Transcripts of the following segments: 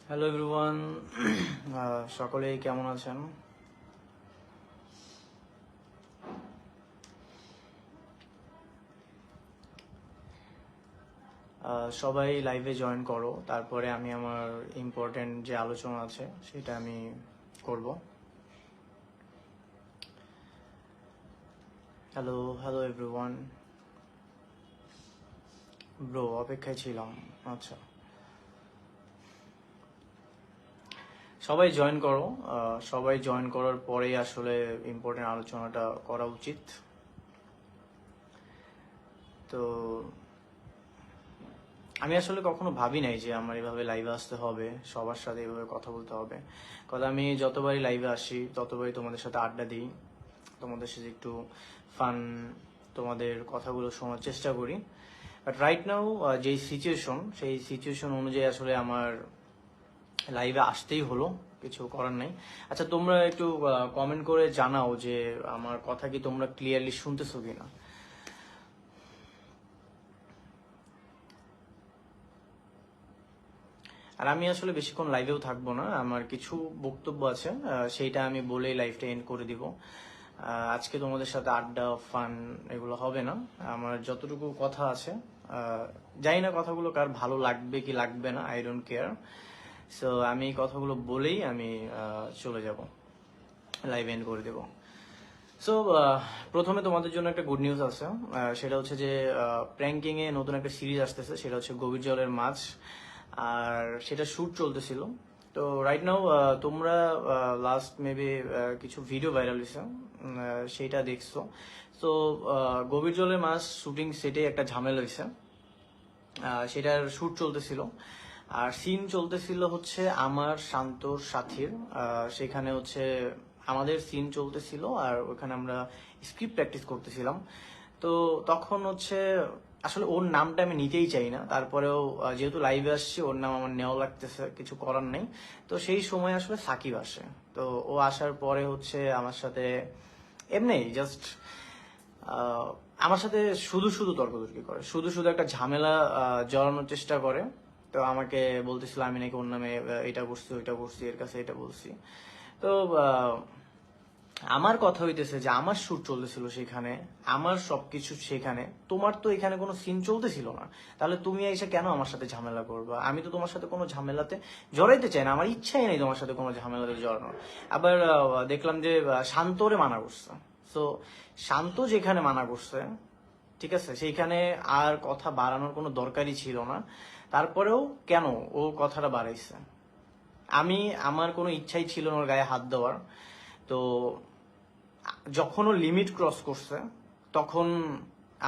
Hello everyone, সকলেই কেমন আছেন? সবাই লাইভে জয়েন করো, তারপরে আমি আমার ইম্পর্টেন্ট যে আলোচনা আছে সেটা আমি করব। Hello hello everyone. ব্রো, অপেক্ষায় ছিলাম। আচ্ছা, সবাই জয়েন করো। সবাই জয়েন করার পরেই আসলে ইম্পর্টেন্ট আলোচনাটা করা উচিত। তো আমি আসলে কখনো ভাবি নাই যে আমার এভাবে লাইভে আসতে হবে, সবার সাথে এভাবে কথা বলতে হবে। কথা, আমি যতবারই লাইভে আসি ততবারই তোমাদের সাথে আড্ডা দিই, তোমাদের সাথে একটু ফান, তোমাদের কথাগুলো শোনার চেষ্টা করি। বাট রাইট নাও যেই সিচুয়েশন, সেই সিচুয়েশন অনুযায়ী আসলে আমার লাইভে আসতেই হলো, কিছু করার নাই। আচ্ছা, তোমরা একটু কমেন্ট করে জানাও যে আমার কথা কি তোমরা ক্লিয়ারলি শুনতেছো কিনা। আর আমি আসলে বেশিক্ষণ লাইভেও থাকবো না, আমার কিছু বক্তব্য আছে, সেইটা আমি বলেই লাইভটা এন্ড করে দিব। আজকে তোমাদের সাথে আড্ডা, ফান এগুলো হবে না। আমার যতটুকু কথা আছে, জানি না কথাগুলো কার ভালো লাগবে কি লাগবে না, আই ডোন্ট কেয়ার। সো আমি এই কথাগুলো বলেই আমি চলে যাব, লাইভ এন্ড করে দেব। সো প্রথমে তোমাদের জন্য একটা গুড নিউজ আছে। সেটা হচ্ছে যে প্র্যাঙ্কিং এ নতুন একটা সিরিজ আসতেছে, সেটা হচ্ছে গভীর জলের মাছ। আর সেটা শুট চলতেছিল। তো রাইট নাও তোমরা লাস্ট মেবি কিছু ভিডিও ভাইরাল হয়েছে, সেইটা দেখছো। তো গভীর জলের মাছ শুটিং সেটে একটা ঝামেলা হয়েছে। সেটার শুট চলতেছিল, আর সিন চলতেছিল হচ্ছে আমার শান্তর সাথীর। সেখানে হচ্ছে আমাদের সিন চলতেছিল, আর ওখানে আমরা স্ক্রিপ্ট প্র্যাকটিস করতেছিলাম। তো তখন হচ্ছে আসলে ওর নামটা আমি নিতেই চাই না, তারপরেও যেহেতু লাইভে আসছি ওর নাম আমার নেওয়া লাগতেছে, কিছু করার নেই। তো সেই সময় আসলে সাকিব আসে। তো ও আসার পরে হচ্ছে আমার সাথে এমনি জাস্ট আমার সাথে শুধু শুধু তর্কতর্কি করে, শুধু শুধু একটা ঝামেলা জড়ানোর চেষ্টা করে। তো আমাকে বলতেছিল আমি নাকি ওর নামে এটা করছি ওইটা করছি, এর কাছে এটা বলছি। তো আমার কথা হইতেছে যে আমার শুট চলতেছিল সেখানে, আমার সবকিছু সেখানে, তোমার তো এখানে কোনো সিন চলতেছিল না। তাহলে তুমি এসে কেন আমার সাথে ঝামেলা করবা? আমি তো তোমার সাথে কোনো ঝামেলাতে জড়াইতে চাই না, আমার ইচ্ছাই নেই তোমার সাথে কোনো ঝামেলাতে জড়ানোর। আবার দেখলাম যে শান্তরে মানা করছে। তো শান্ত যেখানে মানা করছে, ঠিক আছে, সেইখানে আর কথা বাড়ানোর কোনো দরকারই ছিল না। তারপরেও কেন ও কথাটা বাড়াইছে? আমি, আমার কোনো ইচ্ছাই ছিল না ওর গায়ে হাত দেওয়ার। তো যখন ও লিমিট ক্রস করছে তখন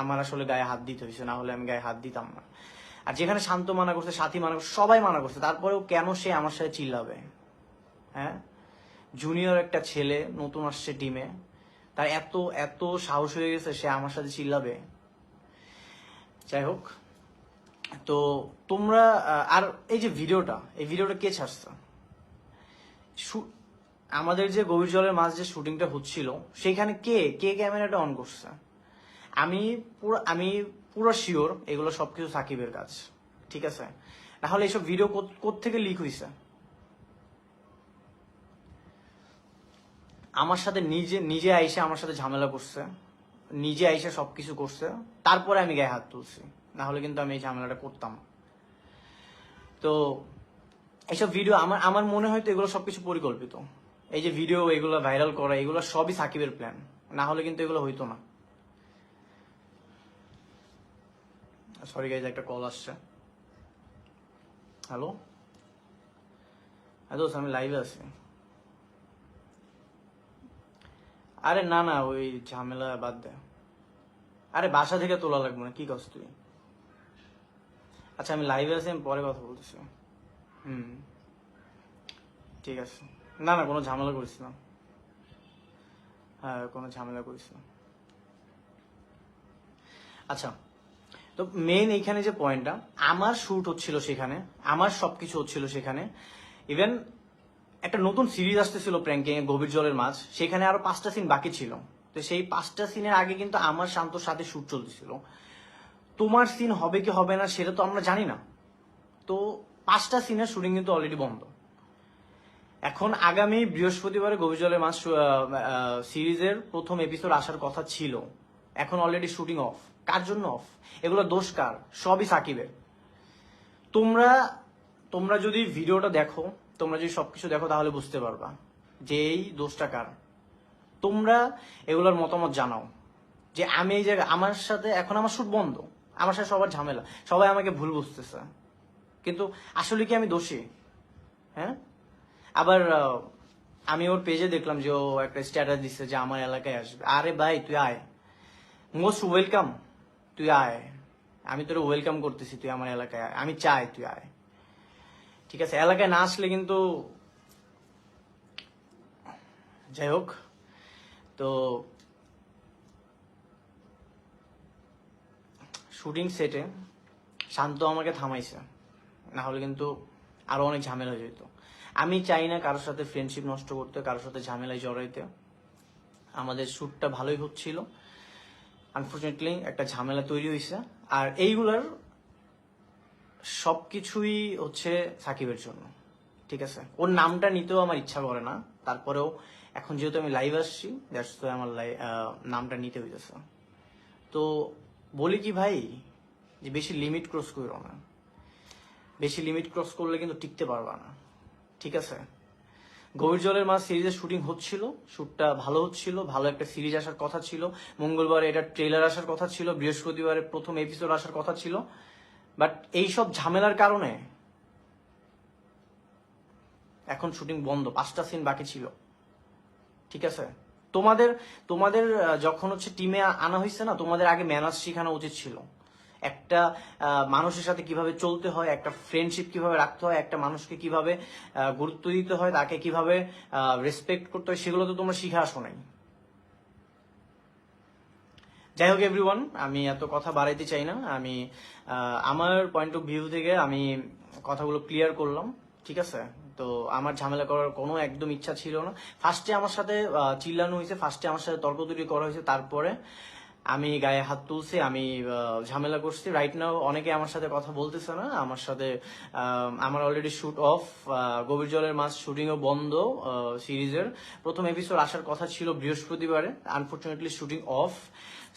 আমার আসলে গায়ে হাত দিতে হয়েছে, না হলে আমি গায়ে হাত দিতাম না। আর যেখানে শান্ত মানা করছে, সাথী মানা করছে, সবাই মানা করছে, তারপরেও কেন সে আমার সাথে চিল্লাবে? হ্যাঁ, জুনিয়র একটা ছেলে নতুন আসছে টিমে, তার এত এত সাহস হয়ে গেছে সে আমার সাথে চিল্লাবে? যাই হোক, তো তোমরা আর এই যে ভিডিওটা, এই ভিডিওটা কে ছাড়ছে? আমাদের যে গভীর জলের মাছ যে শুটিংটা হচ্ছিল সেখানে কে কে ক্যামেরাটা অন করছে? আমি পুরো শিওর এগুলো সবকিছু সাকিবের কাজ, ঠিক আছে? না হলে এইসব ভিডিও কোত্থেকে লিক হয়েছে? আমার সাথে নিজে নিজে আইসা আমার সাথে ঝামেলা করছে, নিজে আইসা সবকিছু করছে, তারপরে আমি গায়ে হাত তুলছি, না হলে কিন্তু আমি এই ঝামেলাটা করতাম। তো এইসব ভিডিও আমার আমার মনে হয় তো এগুলো সবকিছু পরিকল্পিত। এই যে ভিডিও এগুলো ভাইরাল করা, এগুলো সবই সাকিবের প্ল্যান, না হলে কিন্তু এগুলো হইতো না। সরি গাইজ, একটা কল আসছে। হ্যালো হ্যালো, আমি লাইভে আছি। আরে না না, ওই ঝামেলা বাদ দে। আরে বাসা থেকে তোলা লাগবে না, কি করছ তুই? আচ্ছা, আমি লাইভে আছি, আমি পরে কথা বলতেছি। হুম, ঠিক আছে। না না, কোনো ঝামেলা করিস না। হ্যাঁ, কোনো ঝামেলা করিস না। আচ্ছা, তো মেইন এইখানে যে পয়েন্টটা, আমার শুট হচ্ছিল সেখানে, আমার সবকিছু হচ্ছিল সেখানে। ইভেন একটা নতুন সিরিজ আসতেছিল প্র্যাঙ্কিং এ, গভীর জলের মাছ, সেখানে আরো 5টা সিন বাকি ছিল। তো সেই 5টা সিনের আগে কিন্তু আমার শান্তর সাথে শুট চলতেছিল। তোমার সিন হবে কি হবে না সেটা তো আমরা জানি না। তো 5টা সিনের শুটিং কিন্তু অলরেডি বন্ধ। এখন আগামী বৃহস্পতিবারে গভীর জলের মাছ সিরিজের প্রথম এপিসোড আসার কথা ছিল, এখন অলরেডি শুটিং অফ। কার জন্য অফ? এগুলো দোষ কার? সবই সাকিবের। তোমরা তোমরা যদি ভিডিওটা দেখো, তোমরা যদি সবকিছু দেখো, তাহলে বুঝতে পারবা যে এই দোষটা কার। তোমরা এগুলোর মতামত জানাও যে আমি এই জায়গায় আমার সাথে এখন আমার শুট বন্ধ, আমার সাথে সবার ঝামেলা, সবাই আমাকে ভুল বুঝতেছে, কিন্তু আসলে কি আমি দোষী? হ্যাঁ, আবার আমি ওর পেজে দেখলাম যে ও একটা স্ট্যাটাস দিচ্ছে যে আমার এলাকায় আসবে। আরে ভাই তুই আয়, মোস্ট ওয়েলকাম, তুই আয়, আমি তোর ওয়েলকাম করতেছি, তুই আমার এলাকায় আয়, আমি চাই তুই আয়, ঠিক আছে? এলাকায় না আসলে কিন্তু যাই হোক। তো শুটিং সেটে শান্ত আমাকে থামাইছে, না হলে কিন্তু আরো অনেক ঝামেলা হয়ে যেত। আমি চাই না কারোর সাথে ফ্রেন্ডশিপ নষ্ট করতে, কারোর সাথে ঝামেলায় জড়াইতে। আমাদের শ্যুটটা ভালোই হচ্ছিল, আনফর্চুনেটলি একটা ঝামেলা তৈরি হয়েছে। আর এইগুলার সবকিছুই হচ্ছে সাকিবের জন্য, ঠিক আছে? ওর নামটা নিতেও আমার ইচ্ছা করে না, তারপরেও এখন যেহেতু আমি লাইভ আসছি, দ্যাটস তো আমার নামটা নিতে হইতেছে। তো বলি কি ভাই, যে বেশি লিমিট ক্রস করো না। বেশি লিমিট ক্রস করলে কিন্তু টিকতে পারবা না, ঠিক আছে? গভীর জলের মাছ সিরিজের শুটিং হচ্ছিল, শুটটা ভালো হচ্ছিল, ভালো একটা সিরিজ আসার কথা ছিল। মঙ্গলবারে এটা ট্রেলার আসার কথা ছিল, বৃহস্পতিবারে প্রথম এপিসোড আসার কথা ছিল। বাট এইসব ঝামেলার কারণে এখন শুটিং বন্ধ, 5টা সিন বাকি ছিল, ঠিক আছে? তোমাদের তোমাদের যখন হচ্ছে টিমে আনা হয়েছে না, তোমাদের আগে ম্যানার্স শেখানো উচিত ছিল। একটা মানুষের সাথে কিভাবে চলতে হয়, একটা ফ্রেন্ডশিপ কিভাবে রাখতে হয়, একটা মানুষকে কিভাবে গুরুত্ব দিতে হয়, তাকে কিভাবে রেসপেক্ট করতে হয়, সেগুলো তো তোমরা শিখে আসো নাই। যাই হোক এভরিওয়ান, আমি এত কথা বাড়াইতে চাই না। আমি আমার পয়েন্ট অফ ভিউ থেকে আমি কথাগুলো ক্লিয়ার করলাম, ঠিক আছে? তো আমার ঝামেলা করার কোনো একদম ইচ্ছা ছিল না। ফার্স্টে আমার সাথে চিল্লানো হয়েছে, ফার্স্টে আমার সাথে তর্ক তৈরি করা হয়েছে, তারপরে আমি গায়ে হাত তুলছি, আমি ঝামেলা করছি। রাইট নাও অনেকে আমার সাথে কথা বলতেছে না, আমার সাথে আমার অলরেডি শুট অফ। গভীর জলের মাছ শুটিংও বন্ধ, সিরিজের প্রথম এপিসোড আসার কথা ছিল বৃহস্পতিবারে, আনফর্চুনেটলি শুটিং অফ।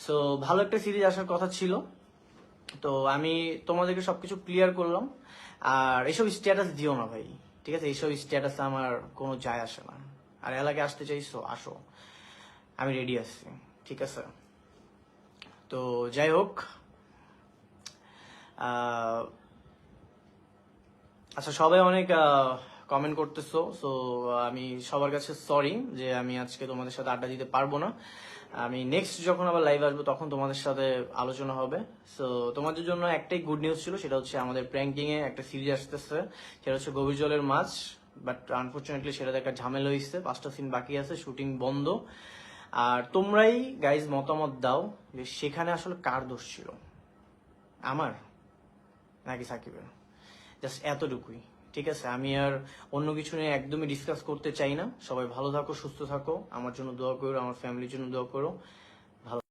সো ভালো একটা সিরিজ আসার কথা ছিল। তো আমি তোমাদেরকে সবকিছু ক্লিয়ার করলাম। আর এইসব স্ট্যাটাস দিও না ভাই, ঠিক আছে? এইসব স্ট্যাটাস আমার কোনো যায় আসে না। আর এলাকায় আসতে চাইছো, আসো, আমি রেডি আছি, ঠিক আছে? তো যাই হোক, আচ্ছা সবাই অনেক কমেন্ট করতেছো, সো আমি সবার কাছে সরি যে আমি আজকে তোমাদের সাথে আড্ডা দিতে পারবো না। আমি নেক্সট যখন আবার লাইভ আসবো তখন তোমাদের সাথে আলোচনা হবে। সো তোমাদের জন্য একটাই গুড নিউজ ছিল, সেটা হচ্ছে আমাদের প্র্যাঙ্কিং এ একটা সিরিজ আসতেছে, সেটা হচ্ছে গভীর জলের মাছ। বাট আনফর্চুনেটলি সেটাতে একটা ঝামেলা হয়েছে, 5টা সিন বাকি আছে, শুটিং বন্ধ। আর তোমরাই গাইজ মতামত দাও যে সেখানে আসলে কার দোষ ছিল, আমার নাকি সাকিবের? জাস্ট এতটুকুই, ঠিক আছে? আমি আর অন্য কিছু নিয়ে একদমই ডিসকাস করতে চাই না। সবাই ভালো থাকো, সুস্থ থাকো, আমার জন্য দোয়া করো, আমার ফ্যামিলির জন্য দোয়া করো। ভালো